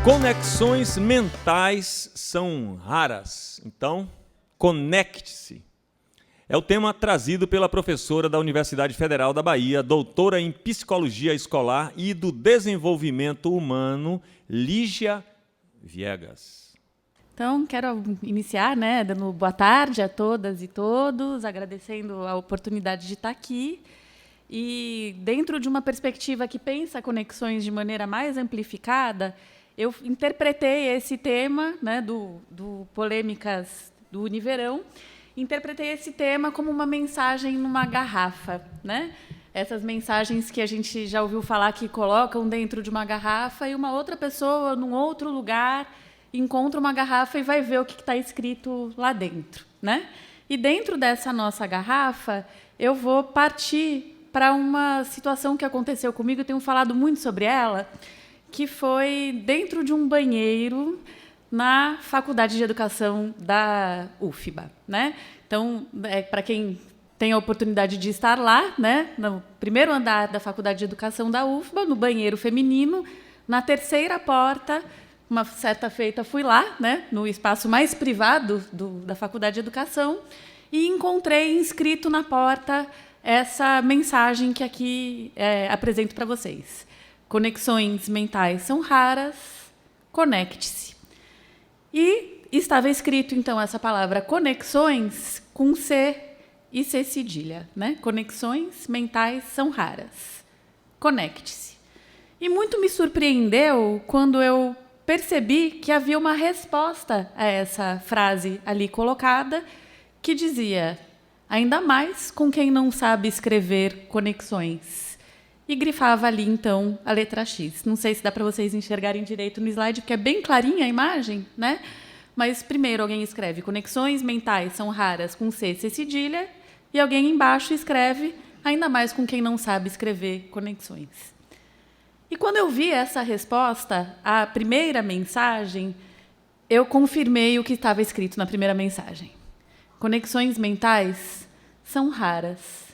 Conexões mentais são raras, então conecte-se. É o tema trazido pela professora da Universidade Federal da Bahia, doutora em Psicologia Escolar e do Desenvolvimento Humano, Lígia Viegas. Então, quero iniciar, dando boa tarde a todas e todos, agradecendo a oportunidade de estar aqui. E, dentro de uma perspectiva que pensa conexões de maneira mais amplificada, eu interpretei esse tema, do Polêmicas do Univerão, interpretei esse tema como uma mensagem numa garrafa. Essas mensagens que a gente já ouviu falar que colocam dentro de uma garrafa e uma outra pessoa, num outro lugar, encontra uma garrafa e vai ver o que está escrito lá dentro. E dentro dessa nossa garrafa, eu vou partir para uma situação que aconteceu comigo, eu tenho falado muito sobre ela, que foi dentro de um banheiro na Faculdade de Educação da UFBA. Então, para quem tem a oportunidade de estar lá, no primeiro andar da Faculdade de Educação da UFBA, no banheiro feminino, na terceira porta, uma certa feita fui lá, no espaço mais privado da Faculdade de Educação, e encontrei inscrito na porta essa mensagem que aqui apresento para vocês. Conexões mentais são raras, conecte-se. E estava escrito, então, essa palavra conexões com C e C cedilha. Conexões mentais são raras, conecte-se. E muito me surpreendeu quando eu percebi que havia uma resposta a essa frase ali colocada, que dizia: ainda mais com quem não sabe escrever conexões. E grifava ali, então, a letra X. Não sei se dá para vocês enxergarem direito no slide, porque é bem clarinha a imagem, Mas, primeiro, alguém escreve conexões mentais são raras com C cedilha, e alguém embaixo escreve ainda mais com quem não sabe escrever conexões. E quando eu vi essa resposta à primeira mensagem, eu confirmei o que estava escrito na primeira mensagem. Conexões mentais são raras.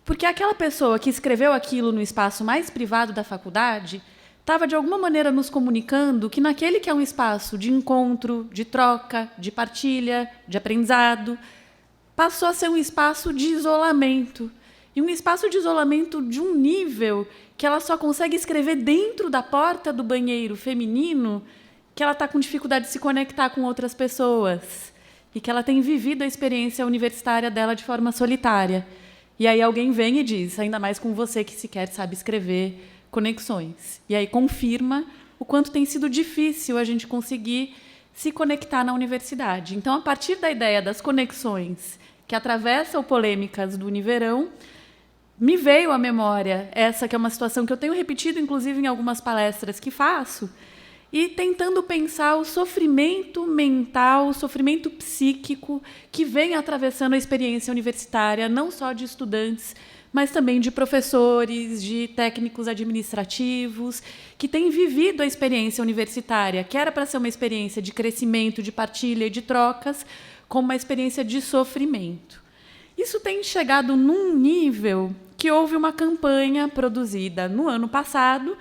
Porque aquela pessoa que escreveu aquilo no espaço mais privado da faculdade estava, de alguma maneira, nos comunicando que naquele que é um espaço de encontro, de troca, de partilha, de aprendizado, passou a ser um espaço de isolamento. E um espaço de isolamento de um nível que ela só consegue escrever dentro da porta do banheiro feminino, que ela está com dificuldade de se conectar com outras pessoas e que ela tem vivido a experiência universitária dela de forma solitária. E aí alguém vem e diz, ainda mais com você que sequer sabe escrever conexões. E aí confirma o quanto tem sido difícil a gente conseguir se conectar na universidade. Então, a partir da ideia das conexões que atravessam Polêmicas do Univerão, me veio à memória essa que é uma situação que eu tenho repetido, inclusive, em algumas palestras que faço, e tentando pensar o sofrimento mental, o sofrimento psíquico que vem atravessando a experiência universitária, não só de estudantes, mas também de professores, de técnicos administrativos, que têm vivido a experiência universitária, que era para ser uma experiência de crescimento, de partilha e de trocas, como uma experiência de sofrimento. Isso tem chegado num nível que houve uma campanha produzida no ano passado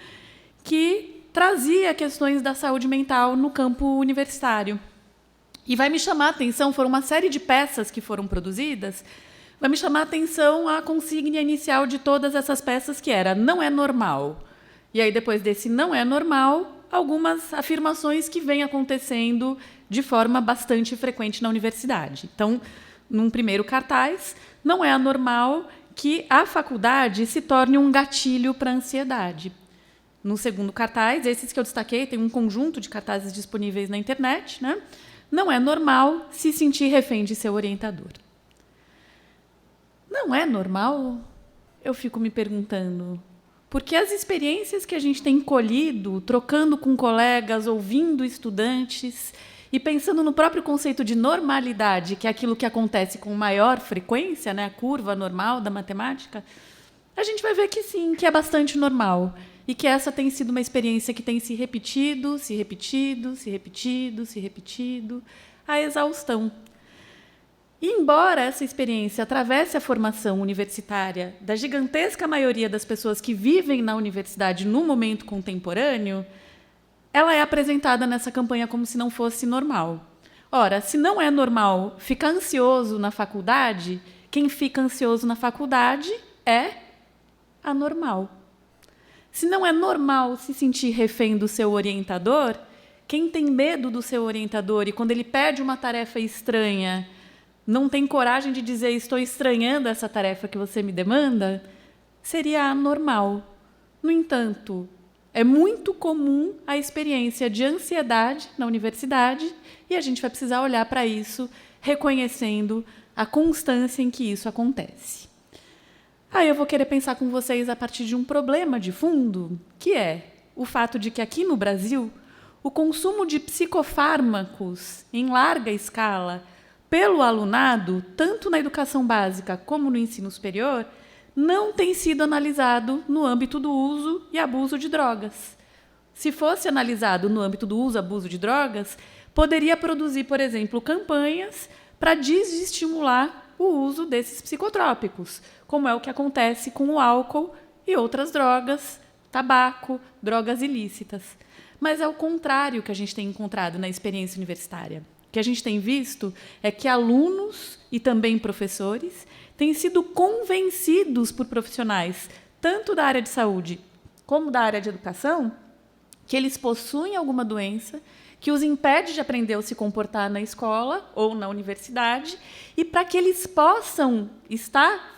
que trazia questões da saúde mental no campo universitário. E vai me chamar a atenção, foram uma série de peças que foram produzidas, vai me chamar a atenção a consigna inicial de todas essas peças, que era não é normal. E aí, depois desse não é normal, algumas afirmações que vêm acontecendo de forma bastante frequente na universidade. Então, num primeiro cartaz, não é anormal que a faculdade se torne um gatilho para a ansiedade. No segundo cartaz, esses que eu destaquei, tem um conjunto de cartazes disponíveis na internet, Não é normal se sentir refém de seu orientador. Não é normal? Eu fico me perguntando. Porque as experiências que a gente tem colhido, trocando com colegas, ouvindo estudantes e pensando no próprio conceito de normalidade, que é aquilo que acontece com maior frequência, a curva normal da matemática, a gente vai ver que sim, que é bastante normal. E que essa tem sido uma experiência que tem se repetido, à exaustão. E, embora essa experiência atravesse a formação universitária da gigantesca maioria das pessoas que vivem na universidade no momento contemporâneo, ela é apresentada nessa campanha como se não fosse normal. Ora, se não é normal ficar ansioso na faculdade, quem fica ansioso na faculdade é anormal. Se não é normal se sentir refém do seu orientador, quem tem medo do seu orientador e quando ele pede uma tarefa estranha, não tem coragem de dizer estou estranhando essa tarefa que você me demanda, seria anormal. No entanto, é muito comum a experiência de ansiedade na universidade e a gente vai precisar olhar para isso, reconhecendo a constância em que isso acontece. Aí eu vou querer pensar com vocês a partir de um problema de fundo, que é o fato de que aqui no Brasil, o consumo de psicofármacos em larga escala pelo alunado, tanto na educação básica como no ensino superior, não tem sido analisado no âmbito do uso e abuso de drogas. Se fosse analisado no âmbito do uso e abuso de drogas, poderia produzir, por exemplo, campanhas para desestimular o uso desses psicotrópicos, como é o que acontece com o álcool e outras drogas, tabaco, drogas ilícitas. Mas é o contrário que a gente tem encontrado na experiência universitária. O que a gente tem visto é que alunos e também professores têm sido convencidos por profissionais, tanto da área de saúde como da área de educação, que eles possuem alguma doença que os impede de aprender ou se comportar na escola ou na universidade, e para que eles possam estar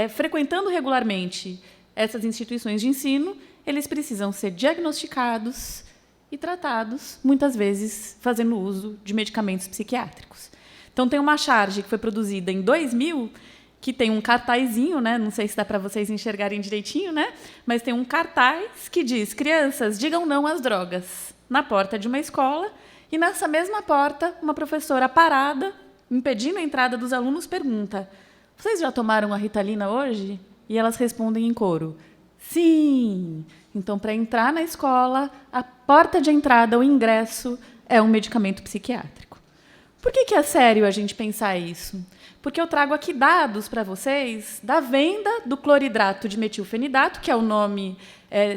frequentando regularmente essas instituições de ensino, eles precisam ser diagnosticados e tratados, muitas vezes fazendo uso de medicamentos psiquiátricos. Então, tem uma charge que foi produzida em 2000, que tem um cartazinho, né? Não sei se dá para vocês enxergarem direitinho, né? Mas tem um cartaz que diz: crianças, digam não às drogas, na porta de uma escola, e nessa mesma porta, uma professora parada, impedindo a entrada dos alunos, pergunta: vocês já tomaram a Ritalina hoje? E elas respondem em coro: sim. Então, para entrar na escola, a porta de entrada, o ingresso, é um medicamento psiquiátrico. Por que é sério a gente pensar isso? Porque eu trago aqui dados para vocês da venda do cloridrato de metilfenidato, que é o nome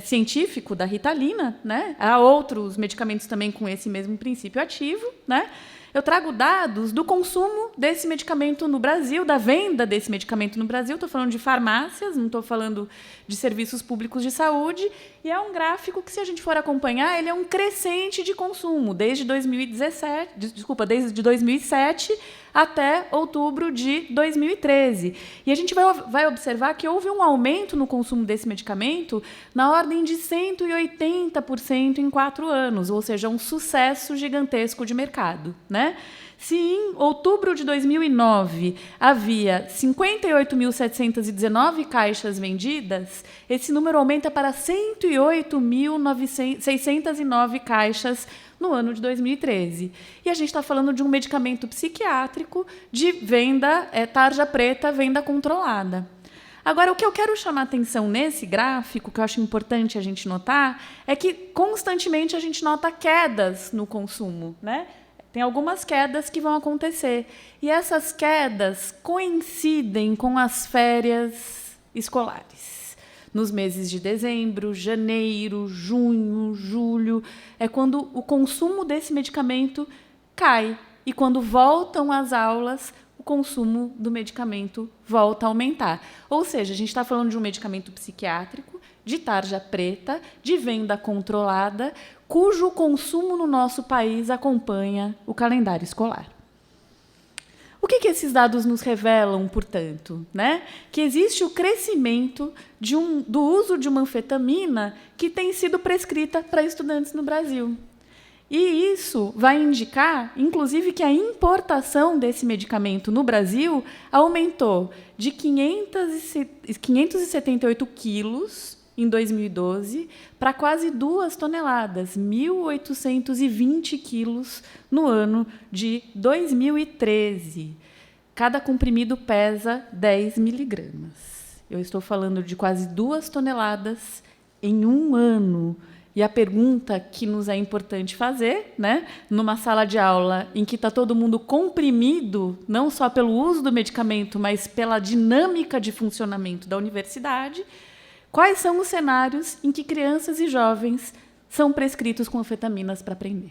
científico da Ritalina, né? Há outros medicamentos também com esse mesmo princípio ativo, né? Eu trago dados do consumo desse medicamento no Brasil, da venda desse medicamento no Brasil. Estou falando de farmácias, não estou falando de serviços públicos de saúde. E é um gráfico que, se a gente for acompanhar, ele é um crescente de consumo, desde 2007 até outubro de 2013. E a gente vai observar que houve um aumento no consumo desse medicamento na ordem de 180% em 4 anos, ou seja, um sucesso gigantesco de mercado, né? Se em outubro de 2009 havia 58.719 caixas vendidas, esse número aumenta para 108.609 caixas no ano de 2013. E a gente está falando de um medicamento psiquiátrico de venda, tarja preta, venda controlada. Agora, o que eu quero chamar a atenção nesse gráfico, que eu acho importante a gente notar, é que constantemente a gente nota quedas no consumo, né? Tem algumas quedas que vão acontecer. E essas quedas coincidem com as férias escolares. Nos meses de dezembro, janeiro, junho, julho, é quando o consumo desse medicamento cai. E quando voltam às aulas, o consumo do medicamento volta a aumentar. Ou seja, a gente está falando de um medicamento psiquiátrico, de tarja preta, de venda controlada, cujo consumo no nosso país acompanha o calendário escolar. O que esses dados nos revelam, portanto? Né? Que existe o crescimento do uso de uma anfetamina que tem sido prescrita para estudantes no Brasil. E isso vai indicar, inclusive, que a importação desse medicamento no Brasil aumentou de 578 quilos em 2012 para quase 2 toneladas, 1.820 quilos no ano de 2013. Cada comprimido pesa 10 miligramas. Eu estou falando de quase 2 toneladas em um ano. E a pergunta que nos é importante fazer, né, numa sala de aula em que está todo mundo comprimido, não só pelo uso do medicamento, mas pela dinâmica de funcionamento da universidade, quais são os cenários em que crianças e jovens são prescritos com anfetaminas para prender.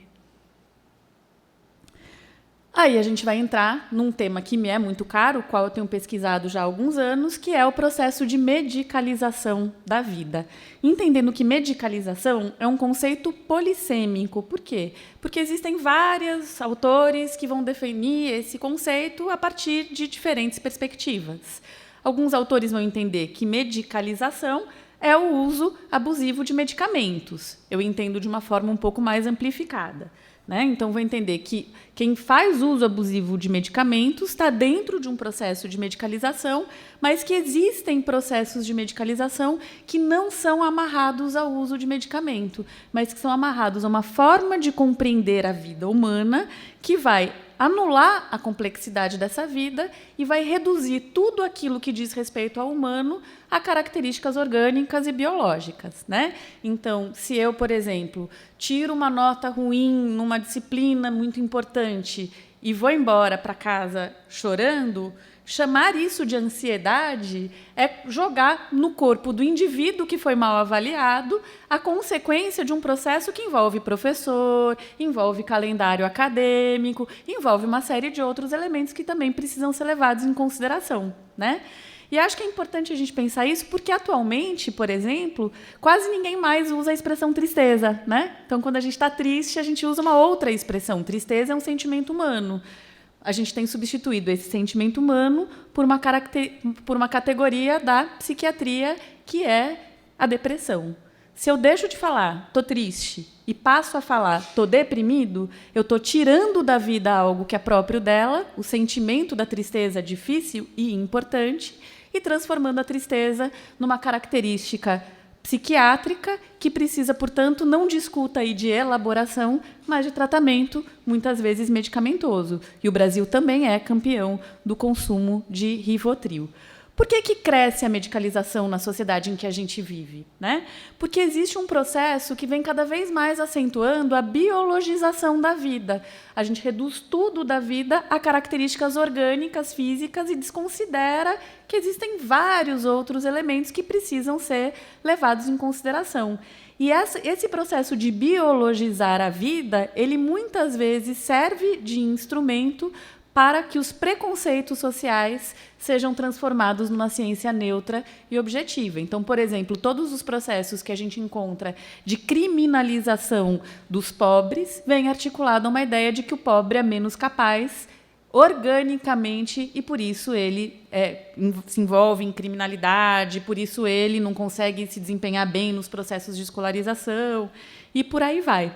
Aí a gente vai entrar num tema que me é muito caro, o qual eu tenho pesquisado já há alguns anos, que é o processo de medicalização da vida. Entendendo que medicalização é um conceito polissêmico. Por quê? Porque existem vários autores que vão definir esse conceito a partir de diferentes perspectivas. Alguns autores vão entender que medicalização é o uso abusivo de medicamentos. Eu entendo de uma forma um pouco mais amplificada. Então, vou entender que quem faz uso abusivo de medicamentos está dentro de um processo de medicalização, mas que existem processos de medicalização que não são amarrados ao uso de medicamento, mas que são amarrados a uma forma de compreender a vida humana que vai anular a complexidade dessa vida e vai reduzir tudo aquilo que diz respeito ao humano a características orgânicas e biológicas. Então, se eu, por exemplo, tiro uma nota ruim numa disciplina muito importante e vou embora para casa chorando, chamar isso de ansiedade é jogar no corpo do indivíduo que foi mal avaliado a consequência de um processo que envolve professor, envolve calendário acadêmico, envolve uma série de outros elementos que também precisam ser levados em consideração. E acho que é importante a gente pensar isso porque, atualmente, por exemplo, quase ninguém mais usa a expressão tristeza. Então, quando a gente está triste, a gente usa uma outra expressão. Tristeza é um sentimento humano. A gente tem substituído esse sentimento humano por uma categoria da psiquiatria, que é a depressão. Se eu deixo de falar estou triste e passo a falar estou deprimido, eu estou tirando da vida algo que é próprio dela, o sentimento da tristeza difícil e importante, e transformando a tristeza numa característica psiquiátrica que precisa, portanto, não de escuta e de elaboração, mas de tratamento, muitas vezes medicamentoso. E o Brasil também é campeão do consumo de Rivotril. Por que cresce a medicalização na sociedade em que a gente vive? Porque existe um processo que vem cada vez mais acentuando a biologização da vida. A gente reduz tudo da vida a características orgânicas, físicas, e desconsidera que existem vários outros elementos que precisam ser levados em consideração. E esse processo de biologizar a vida, ele muitas vezes serve de instrumento para que os preconceitos sociais sejam transformados numa ciência neutra e objetiva. Então, por exemplo, todos os processos que a gente encontra de criminalização dos pobres vêm articulado a uma ideia de que o pobre é menos capaz organicamente e, por isso, ele se envolve em criminalidade, por isso ele não consegue se desempenhar bem nos processos de escolarização e por aí vai.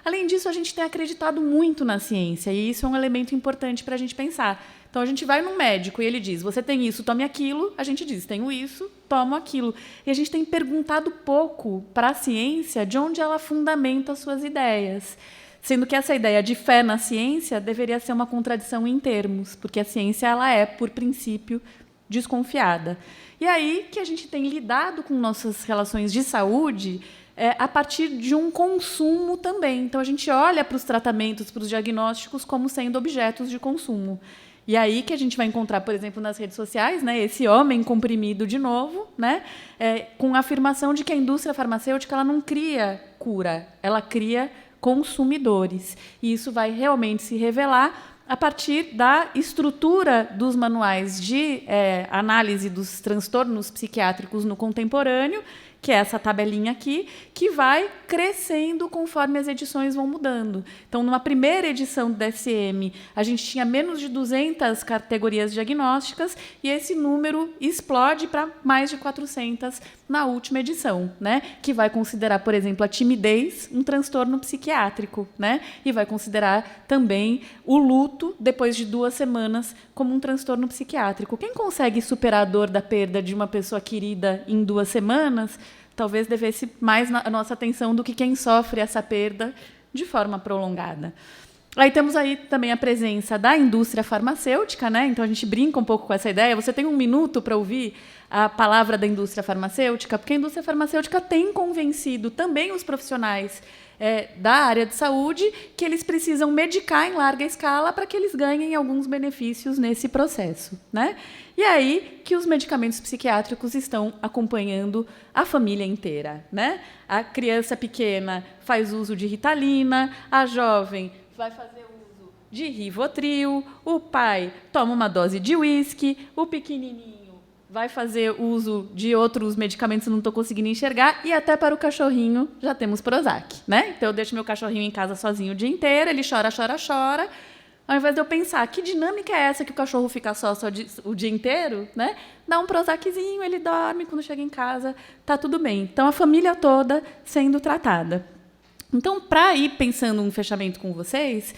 Além disso, a gente tem acreditado muito na ciência, e isso é um elemento importante para a gente pensar. Então, a gente vai num médico e ele diz, você tem isso, tome aquilo. A gente diz, tenho isso, tomo aquilo. E a gente tem perguntado pouco para a ciência de onde ela fundamenta as suas ideias. Sendo que essa ideia de fé na ciência deveria ser uma contradição em termos, porque a ciência ela é, por princípio, desconfiada. E aí que a gente tem lidado com nossas relações de saúde a partir de um consumo também. Então, a gente olha para os tratamentos, para os diagnósticos, como sendo objetos de consumo. E aí que a gente vai encontrar, por exemplo, nas redes sociais, esse homem comprimido de novo, com a afirmação de que a indústria farmacêutica ela não cria cura, ela cria consumidores. E isso vai realmente se revelar a partir da estrutura dos manuais de análise dos transtornos psiquiátricos no contemporâneo, que é essa tabelinha aqui, que vai crescendo conforme as edições vão mudando. Então, numa primeira edição do DSM, a gente tinha menos de 200 categorias diagnósticas e esse número explode para mais de 400 na última edição, que vai considerar, por exemplo, a timidez um transtorno psiquiátrico, e vai considerar também o luto depois de 2 semanas como um transtorno psiquiátrico. Quem consegue superar a dor da perda de uma pessoa querida em 2 semanas talvez devesse mais a nossa atenção do que quem sofre essa perda de forma prolongada. Aí temos aí também a presença da indústria farmacêutica, né? Então a gente brinca um pouco com essa ideia. Você tem um minuto para ouvir a palavra da indústria farmacêutica, porque a indústria farmacêutica tem convencido também os profissionais da área de saúde que eles precisam medicar em larga escala para que eles ganhem alguns benefícios nesse processo, né? E aí que os medicamentos psiquiátricos estão acompanhando a família inteira, né? A criança pequena faz uso de Ritalina, a jovem vai fazer uso de Rivotril, o pai toma uma dose de uísque, o pequenininho vai fazer uso de outros medicamentos que não estou conseguindo enxergar, e até para o cachorrinho já temos Prozac, né? Então eu deixo meu cachorrinho em casa sozinho o dia inteiro, ele chora, chora, chora. Ao invés de eu pensar, que dinâmica é essa que o cachorro fica só o dia inteiro, né? Dá um Prozaczinho, ele dorme, quando chega em casa, tá tudo bem. Então a família toda sendo tratada. Então, para ir pensando um fechamento com vocês,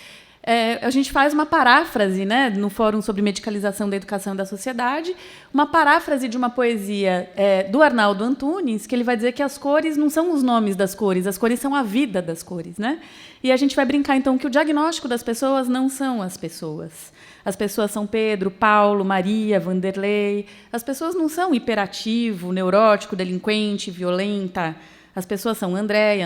a gente faz uma paráfrase, né, no Fórum sobre Medicalização da Educação e da Sociedade, uma paráfrase de uma poesia do Arnaldo Antunes, que ele vai dizer que as cores não são os nomes das cores, as cores são a vida das cores, né? E a gente vai brincar, então, que o diagnóstico das pessoas não são as pessoas. As pessoas são Pedro, Paulo, Maria, Vanderlei. As pessoas não são hiperativo, neurótico, delinquente, violenta. As pessoas são André,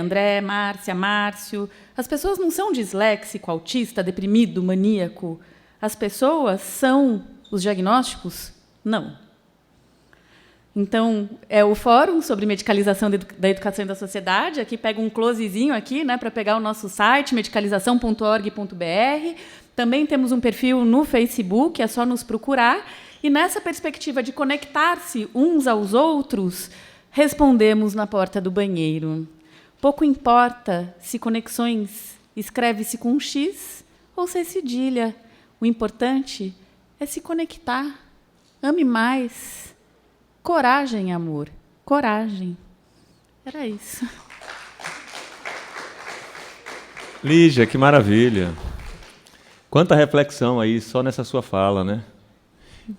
Márcia, Márcio. As pessoas não são disléxico, autista, deprimido, maníaco. As pessoas são os diagnósticos? Não. Então, é o Fórum sobre Medicalização da Educação e da Sociedade. Aqui pega um closezinho aqui, né, para pegar o nosso site, medicalização.org.br. Também temos um perfil no Facebook, é só nos procurar. E nessa perspectiva de conectar-se uns aos outros, respondemos na porta do banheiro. Pouco importa se conexões escreve-se com um X ou se é cedilha. O importante é se conectar. Ame mais. Coragem, amor. Coragem. Era isso. Lígia, que maravilha. Quanta reflexão aí só nessa sua fala, né?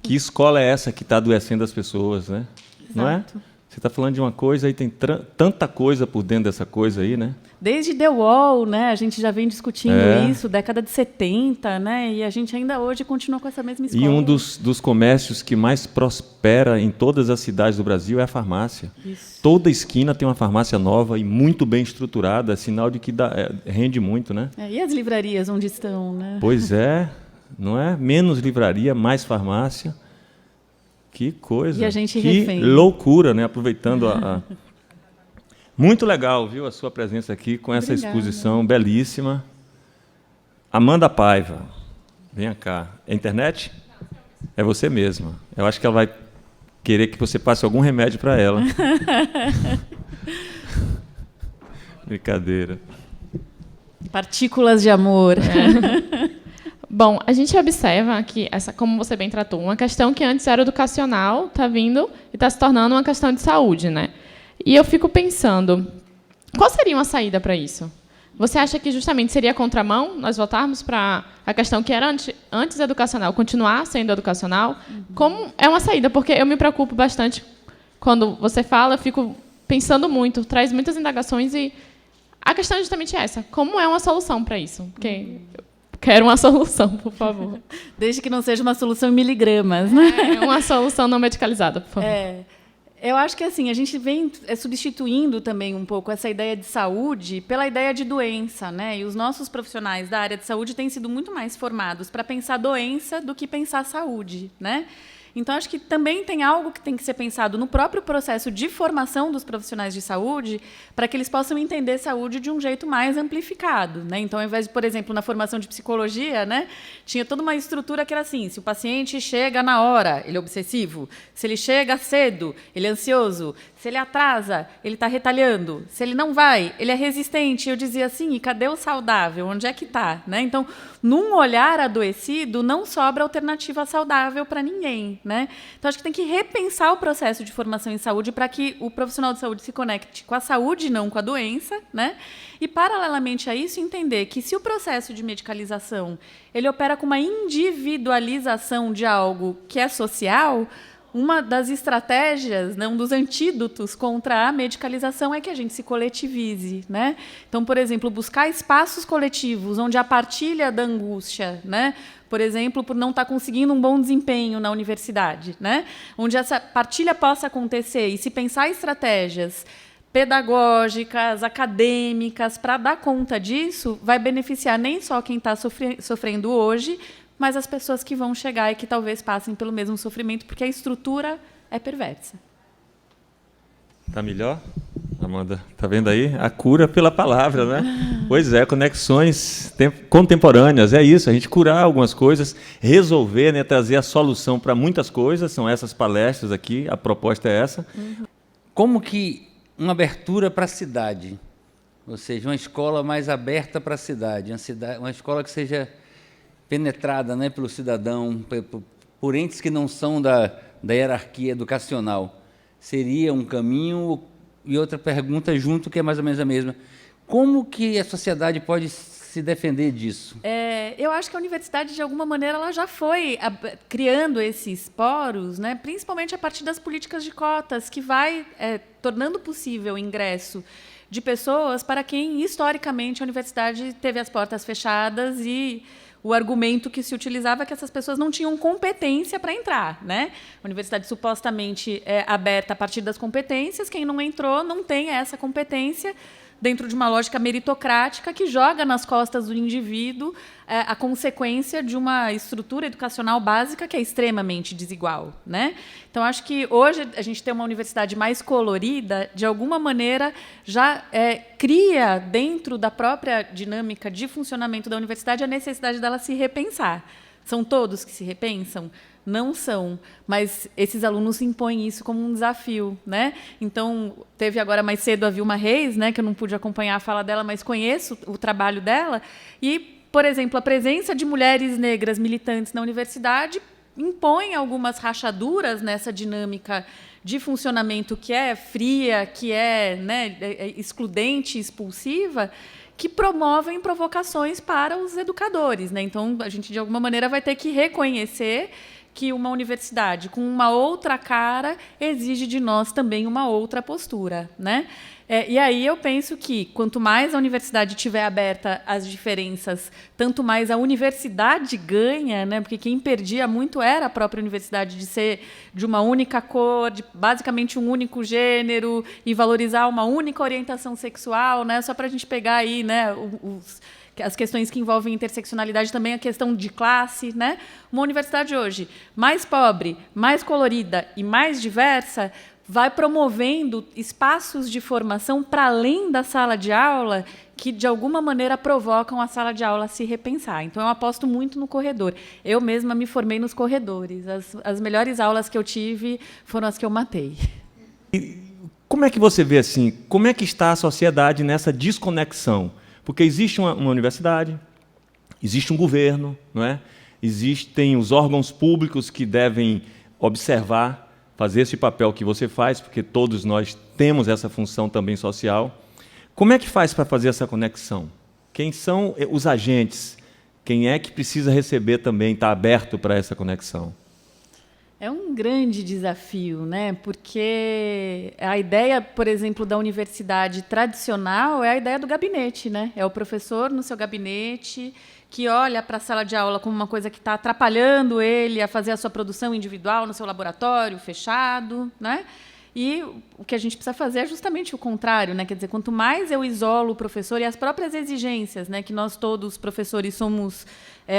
Que escola é essa que está adoecendo as pessoas, né? Exato. Não é? Você está falando de uma coisa e tem tanta coisa por dentro dessa coisa aí, né? Desde The Wall, né? A gente já vem discutindo isso, década de 70, né? E a gente ainda hoje continua com essa mesma escola. E um dos comércios que mais prospera em todas as cidades do Brasil é a farmácia. Isso. Toda esquina tem uma farmácia nova e muito bem estruturada, é sinal de que rende muito, né? E as livrarias onde estão, né? Pois é, não é? Menos livraria, mais farmácia. Que coisa, e a gente que refém. Loucura, né? Aproveitando Muito legal, viu, a sua presença aqui com essa Obrigada. exposição belíssima. Amanda Paiva, venha cá. É internet? É você mesma. Eu acho que ela vai querer que você passe algum remédio para ela. Brincadeira. Partículas de amor. Bom, a gente observa que, como você bem tratou, uma questão que antes era educacional está vindo e está se tornando uma questão de saúde, né? E eu fico pensando, qual seria uma saída para isso? Você acha que justamente seria contramão nós voltarmos para a questão que era antes educacional, continuar sendo educacional? Como é uma saída? Porque eu me preocupo bastante quando você fala, eu fico pensando muito, traz muitas indagações e a questão é justamente essa. Como é uma solução para isso? Porque quero uma solução, por favor. Desde que não seja uma solução em miligramas, né? Uma solução não medicalizada, por favor. Eu acho que assim, a gente vem substituindo também um pouco essa ideia de saúde pela ideia de doença, né? E os nossos profissionais da área de saúde têm sido muito mais formados para pensar doença do que pensar saúde, né? Então, acho que também tem algo que tem que ser pensado no próprio processo de formação dos profissionais de saúde para que eles possam entender saúde de um jeito mais amplificado, né? Então, ao invés de, por exemplo, na formação de psicologia, né, tinha toda uma estrutura que era assim, se o paciente chega na hora, ele é obsessivo. Se ele chega cedo, ele é ansioso. Se ele atrasa, ele está retalhando. Se ele não vai, ele é resistente. Eu dizia assim, e cadê o saudável? Onde é que está? Né? Então, num olhar adoecido, não sobra alternativa saudável para ninguém. Né? Então, acho que tem que repensar o processo de formação em saúde para que o profissional de saúde se conecte com a saúde e não com a doença. Né? E, paralelamente a isso, entender que se o processo de medicalização ele opera com uma individualização de algo que é social, uma das estratégias, né, um dos antídotos contra a medicalização é que a gente se coletivize, né? Então, por exemplo, buscar espaços coletivos onde a partilha da angústia, né, por exemplo, por não estar conseguindo um bom desempenho na universidade, né, onde essa partilha possa acontecer e se pensar estratégias pedagógicas, acadêmicas, para dar conta disso, vai beneficiar nem só quem está sofrendo hoje, mas as pessoas que vão chegar e que talvez passem pelo mesmo sofrimento, porque a estrutura é perversa. Tá melhor, Amanda? Tá vendo aí? A cura pela palavra, né? Pois é, conexões contemporâneas, é isso, a gente curar algumas coisas, resolver, né, trazer a solução para muitas coisas, são essas palestras aqui, a proposta é essa. Como que uma abertura para a cidade, ou seja, uma escola mais aberta para a cidade, uma escola que seja penetrada, né, pelo cidadão, por entes que não são da hierarquia educacional, seria um caminho? E outra pergunta junto, que é mais ou menos a mesma. Como que a sociedade pode se defender disso? Eu acho que a universidade, de alguma maneira, ela já foi criando esses poros, né, principalmente a partir das políticas de cotas, que vai tornando possível o ingresso de pessoas para quem, historicamente, a universidade teve as portas fechadas e o argumento que se utilizava é que essas pessoas não tinham competência para entrar, né? A universidade supostamente é aberta a partir das competências, quem não entrou não tem essa competência, dentro de uma lógica meritocrática que joga nas costas do indivíduo a consequência de uma estrutura educacional básica que é extremamente desigual, né? Então, acho que hoje a gente tem uma universidade mais colorida, de alguma maneira, já cria, dentro da própria dinâmica de funcionamento da universidade, a necessidade dela se repensar. São todos que se repensam? Não são, mas esses alunos impõem isso como um desafio, né? Então, teve agora mais cedo a Vilma Reis, né, que eu não pude acompanhar a fala dela, mas conheço o trabalho dela, e, por exemplo, a presença de mulheres negras militantes na universidade impõe algumas rachaduras nessa dinâmica de funcionamento que é fria, que é, né, excludente, expulsiva, que promovem provocações para os educadores, né? Então, a gente, de alguma maneira, vai ter que reconhecer que uma universidade com uma outra cara exige de nós também uma outra postura, né? E aí eu penso que, quanto mais a universidade estiver aberta às diferenças, tanto mais a universidade ganha, né? Porque quem perdia muito era a própria universidade, de ser de uma única cor, de basicamente um único gênero, e valorizar uma única orientação sexual, né? Só para a gente pegar aí, né, as questões que envolvem interseccionalidade, também a questão de classe, né? Uma universidade hoje mais pobre, mais colorida e mais diversa vai promovendo espaços de formação para além da sala de aula que, de alguma maneira, provocam a sala de aula a se repensar. Então, eu aposto muito no corredor. Eu mesma me formei nos corredores. As melhores aulas que eu tive foram as que eu matei. E como é que você vê assim? Como é que está a sociedade nessa desconexão? Porque existe uma universidade, existe um governo, não é? Existem os órgãos públicos que devem observar, fazer esse papel que você faz, porque todos nós temos essa função também social. Como é que faz para fazer essa conexão? Quem são os agentes? Quem é que precisa receber também, está aberto para essa conexão? É um grande desafio, né? Porque a ideia, por exemplo, da universidade tradicional é a ideia do gabinete, né? É o professor no seu gabinete que olha para a sala de aula como uma coisa que está atrapalhando ele a fazer a sua produção individual no seu laboratório fechado, né? E o que a gente precisa fazer é justamente o contrário, né? Quer dizer, quanto mais eu isolo o professor e as próprias exigências, né, que nós todos, professores, somos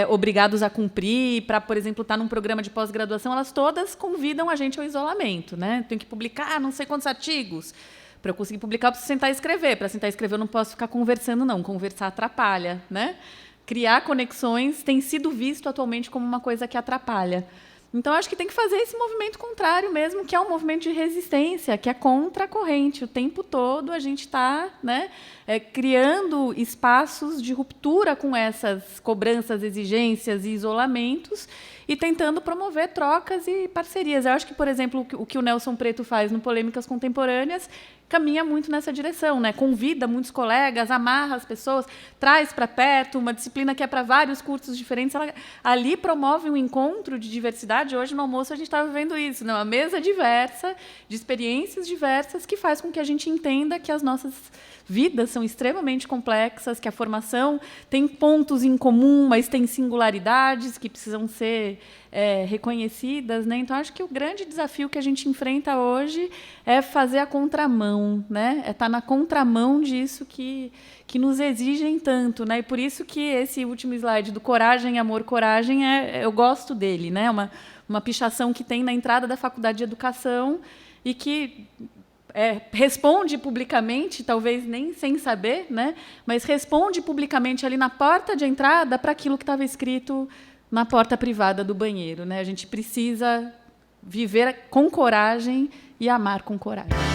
obrigados a cumprir para, por exemplo, estar num programa de pós-graduação, elas todas convidam a gente ao isolamento, né? Tenho que publicar não sei quantos artigos. Para eu conseguir publicar, eu preciso sentar e escrever. Para sentar e escrever, eu não posso ficar conversando, não. Conversar atrapalha, né? Criar conexões tem sido visto atualmente como uma coisa que atrapalha. Então, acho que tem que fazer esse movimento contrário mesmo, que é um movimento de resistência, que é contra a corrente. O tempo todo a gente está, né, criando espaços de ruptura com essas cobranças, exigências e isolamentos e tentando promover trocas e parcerias. Eu acho que, por exemplo, o que o Nelson Preto faz no Polêmicas Contemporâneas caminha muito nessa direção, né? Convida muitos colegas, amarra as pessoas, traz para perto uma disciplina que é para vários cursos diferentes. Ela, ali promove um encontro de diversidade. Hoje, no almoço, a gente estava vendo isso, né? Uma mesa diversa, de experiências diversas, que faz com que a gente entenda que as nossas vidas são extremamente complexas, que a formação tem pontos em comum, mas tem singularidades que precisam ser reconhecidas, né? Então, acho que o grande desafio que a gente enfrenta hoje é fazer a contramão, né? É estar na contramão disso que nos exigem tanto, né? E por isso que esse último slide do coragem, amor, coragem, eu gosto dele, né? Uma pichação que tem na entrada da Faculdade de Educação e que responde publicamente, talvez nem sem saber, né? Mas responde publicamente ali na porta de entrada para aquilo que estava escrito na porta privada do banheiro, né? A gente precisa viver com coragem e amar com coragem.